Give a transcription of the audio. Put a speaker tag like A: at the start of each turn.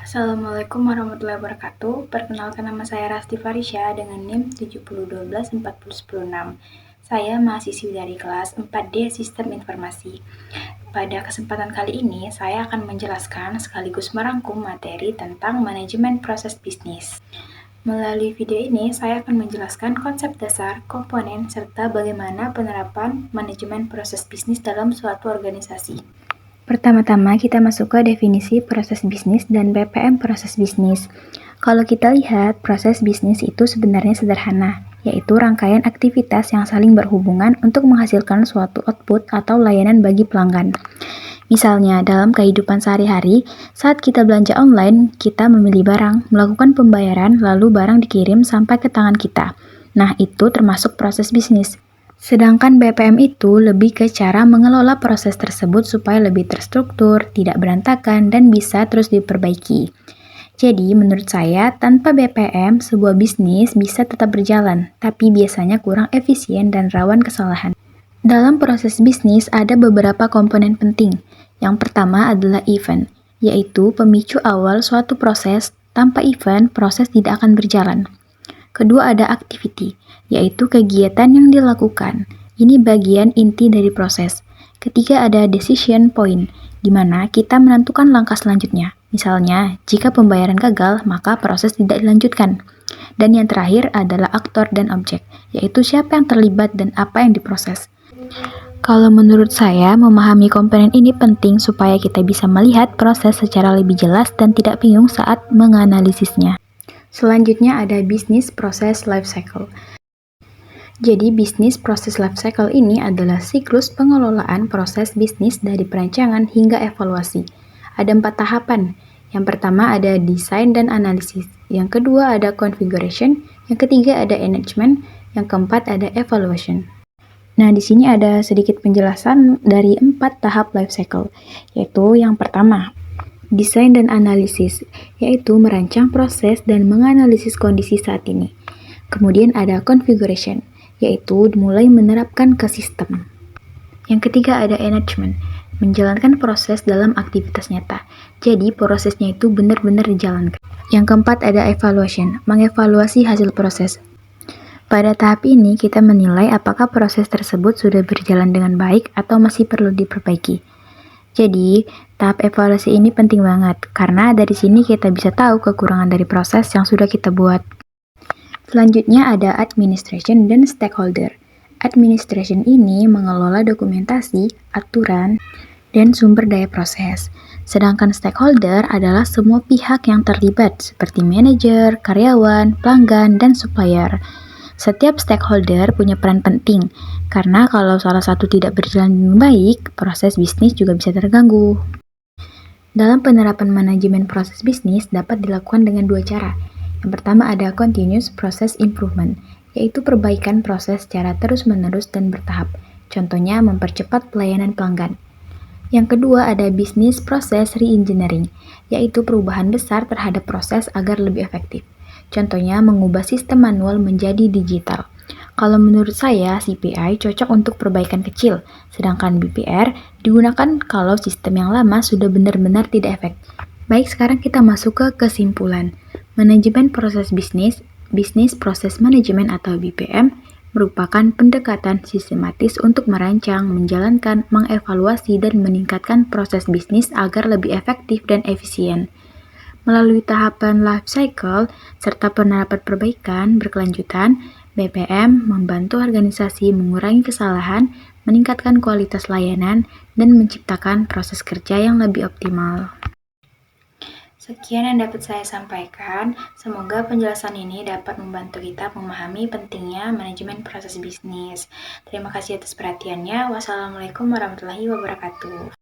A: Assalamualaikum warahmatullahi wabarakatuh. Perkenalkan, nama saya Rasti Farisya dengan NIM 7012401006. Saya mahasiswi dari kelas 4D Sistem Informasi. Pada kesempatan kali ini, saya akan menjelaskan sekaligus merangkum materi tentang manajemen proses bisnis. Melalui video ini, saya akan menjelaskan konsep dasar, komponen, serta bagaimana penerapan manajemen proses bisnis dalam suatu organisasi. Pertama-tama kita masuk ke definisi proses bisnis dan BPM proses bisnis. Kalau kita lihat, proses bisnis itu sebenarnya sederhana, yaitu rangkaian aktivitas yang saling berhubungan untuk menghasilkan suatu output atau layanan bagi pelanggan. Misalnya, dalam kehidupan sehari-hari, saat kita belanja online, kita memilih barang, melakukan pembayaran, lalu barang dikirim sampai ke tangan kita. Nah, itu termasuk proses bisnis. Sedangkan BPM itu lebih ke cara mengelola proses tersebut supaya lebih terstruktur, tidak berantakan, dan bisa terus diperbaiki. Jadi, menurut saya, tanpa BPM, sebuah bisnis bisa tetap berjalan, tapi biasanya kurang efisien dan rawan kesalahan. Dalam proses bisnis, ada beberapa komponen penting. Yang pertama adalah event, yaitu pemicu awal suatu proses. Tanpa event, proses tidak akan berjalan. Kedua ada activity, yaitu kegiatan yang dilakukan. Ini bagian inti dari proses. Ketiga ada decision point, di mana kita menentukan langkah selanjutnya. Misalnya, jika pembayaran gagal, maka proses tidak dilanjutkan. Dan yang terakhir adalah aktor dan objek, yaitu siapa yang terlibat dan apa yang diproses. Kalau menurut saya, memahami komponen ini penting supaya kita bisa melihat proses secara lebih jelas dan tidak bingung saat menganalisisnya. Selanjutnya ada bisnis proses life cycle. Jadi bisnis proses life cycle ini adalah siklus pengelolaan proses bisnis dari perancangan hingga evaluasi. Ada 4 tahapan. Yang pertama ada desain dan analisis. Yang kedua ada configuration. Yang ketiga ada enhancement. Yang keempat ada evaluation. Nah, di sini ada sedikit penjelasan dari 4 tahap life cycle, yaitu yang pertama, desain dan analisis, yaitu merancang proses dan menganalisis kondisi saat ini. Kemudian ada configuration, yaitu mulai menerapkan ke sistem. Yang ketiga ada enhancement, menjalankan proses dalam aktivitas nyata. Jadi prosesnya itu benar-benar dijalankan. Yang keempat ada evaluation, mengevaluasi hasil proses. Pada tahap ini kita menilai apakah proses tersebut sudah berjalan dengan baik atau masih perlu diperbaiki. Jadi, tahap evaluasi ini penting banget, karena dari sini kita bisa tahu kekurangan dari proses yang sudah kita buat. Selanjutnya ada administration dan stakeholder. Administration ini mengelola dokumentasi, aturan, dan sumber daya proses. Sedangkan stakeholder adalah semua pihak yang terlibat, seperti manajer, karyawan, pelanggan, dan supplier. Setiap stakeholder punya peran penting, karena kalau salah satu tidak berjalan dengan baik, proses bisnis juga bisa terganggu. Dalam penerapan manajemen proses bisnis dapat dilakukan dengan 2 cara. Yang pertama ada continuous process improvement, yaitu perbaikan proses secara terus-menerus dan bertahap. Contohnya mempercepat pelayanan pelanggan. Yang kedua ada business process reengineering, yaitu perubahan besar terhadap proses agar lebih efektif. Contohnya mengubah sistem manual menjadi digital. Kalau menurut saya, CPI cocok untuk perbaikan kecil, sedangkan BPR digunakan kalau sistem yang lama sudah benar-benar tidak efektif. Baik, sekarang kita masuk ke kesimpulan. Manajemen proses bisnis, bisnis proses manajemen atau BPM, merupakan pendekatan sistematis untuk merancang, menjalankan, mengevaluasi, dan meningkatkan proses bisnis agar lebih efektif dan efisien. Melalui tahapan life cycle serta penerapan perbaikan berkelanjutan, BPM membantu organisasi mengurangi kesalahan, meningkatkan kualitas layanan, dan menciptakan proses kerja yang lebih optimal. Sekian yang dapat saya sampaikan. Semoga penjelasan ini dapat membantu kita memahami pentingnya manajemen proses bisnis. Terima kasih atas perhatiannya. Wassalamualaikum warahmatullahi wabarakatuh.